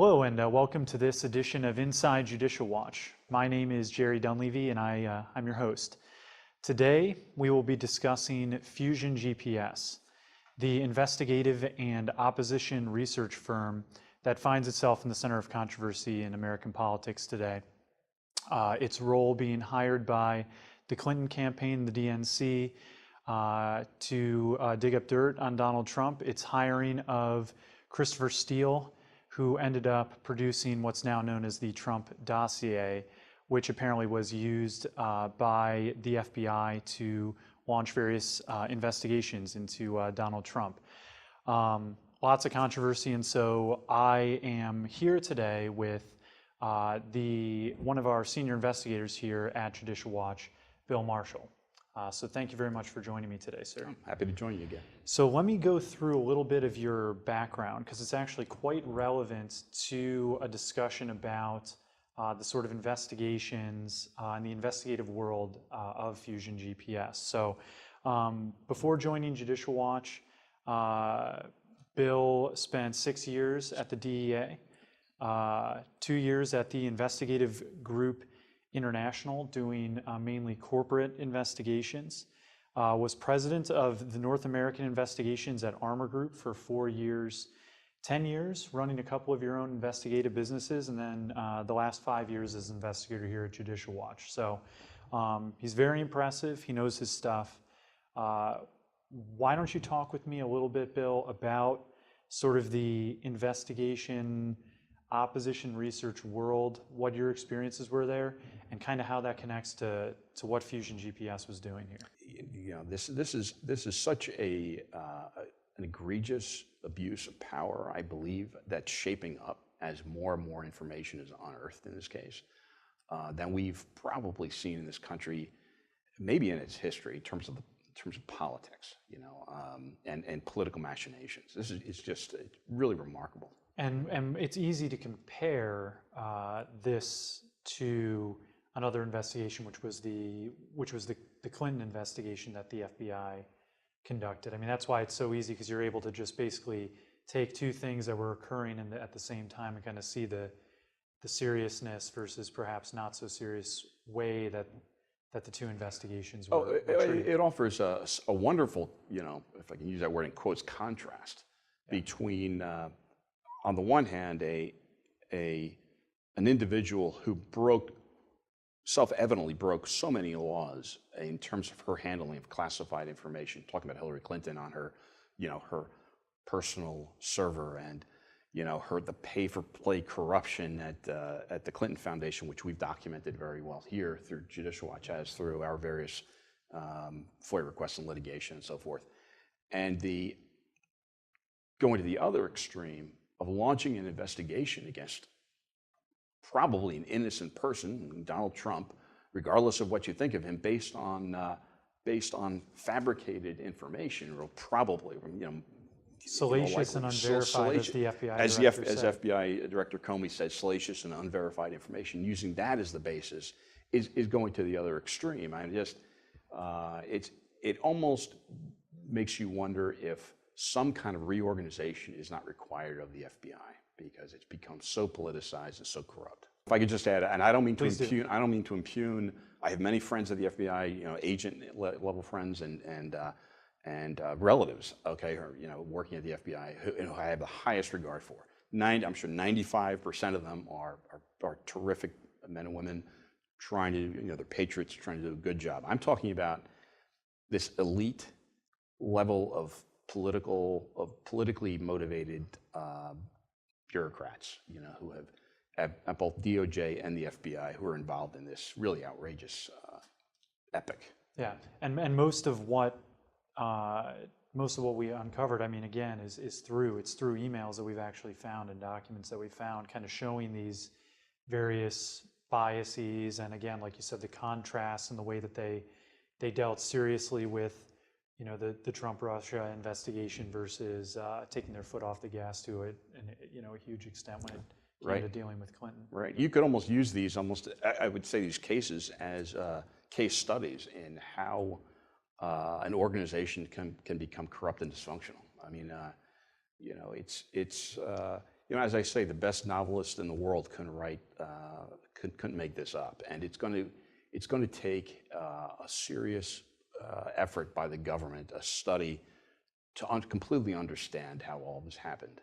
Hello, and welcome to this edition of Inside Judicial Watch. My name is Jerry Dunleavy, and I'm your host. Today, we will be discussing Fusion GPS, the investigative and opposition research firm that finds itself in the center of controversy in American politics today. Its role being hired by the Clinton campaign, the DNC, to dig up dirt on Donald Trump. Its hiring of Christopher Steele, who ended up producing what's now known as the Trump dossier, which apparently was used by the FBI to launch various investigations into Donald Trump. Lots of controversy, and so I am here today with one of our senior investigators here at Judicial Watch, Bill Marshall. So thank you very much for joining me today, sir. I'm happy to join you again. So let me go through a little bit of your background, because it's actually quite relevant to a discussion about the sort of investigations in the investigative world of Fusion GPS. So before joining Judicial Watch, Bill spent 6 years at the DEA, 2 years at the Investigative Group International, doing mainly corporate investigations. Was president of the North American investigations at Armor Group for 4 years, 10 years running a couple of your own investigative businesses, and then the last 5 years as investigator here at Judicial Watch. So he's very impressive. He knows his stuff. Why don't you talk with me a little bit, Bill, about sort of the investigation opposition research world, what your experiences were there, and kind of how that connects to what Fusion GPS was doing here. You know, this is such an egregious abuse of power, I believe, that's shaping up as more and more information is unearthed in this case than we've probably seen in this country, maybe in its history, in terms of politics, you know, and political machinations. It's just really remarkable. And it's easy to compare this to another investigation, which was the Clinton investigation that the FBI conducted. I mean, that's why it's so easy, because you're able to just basically take two things that were occurring at the same time and kind of see the seriousness versus perhaps not so serious way that the two investigations were treated. It offers a wonderful, you know, if I can use that word in quotes, contrast between, on the one hand, an individual who self-evidently broke so many laws in terms of her handling of classified information, talking about Hillary Clinton on her, you know, her personal server, and, you know, the pay-for-play corruption at the Clinton Foundation, which we've documented very well here through Judicial Watch, as through our various FOIA requests and litigation and so forth. And going to the other extreme of launching an investigation against probably an innocent person, Donald Trump, regardless of what you think of him, based on fabricated information, or probably, you know, salacious and unverified, as the FBI as director said. As FBI Director Comey said, salacious and unverified information, using that as the basis, is going to the other extreme. I just, it almost makes you wonder if some kind of reorganization is not required of the FBI, because it's become so politicized and so corrupt. If I could just add, and I don't mean to impugn. I don't mean to impugn. I have many friends at the FBI, you know, agent level friends and relatives, okay, or, you know, working at the FBI, who I have the highest regard for. I'm sure 95% of them are terrific men and women trying to, you know, they're patriots trying to do a good job. I'm talking about this elite level of politically motivated bureaucrats, you know, who have at both DOJ and the FBI, who are involved in this really outrageous epic. Yeah, and most of what we uncovered, I mean, again, is through emails that we've actually found and documents that we found, kind of showing these various biases, and again, like you said, the contrasts and the way that they dealt seriously with, you know, the Trump-Russia investigation versus taking their foot off the gas to a huge extent when it came to dealing with Clinton. Right. You could almost use these, I would say, these cases as case studies in how an organization can become corrupt and dysfunctional. I mean, you know, you know, as I say, the best novelist in the world couldn't write, couldn't make this up, and it's going to take a serious effort by the government, a study to completely understand how all this happened.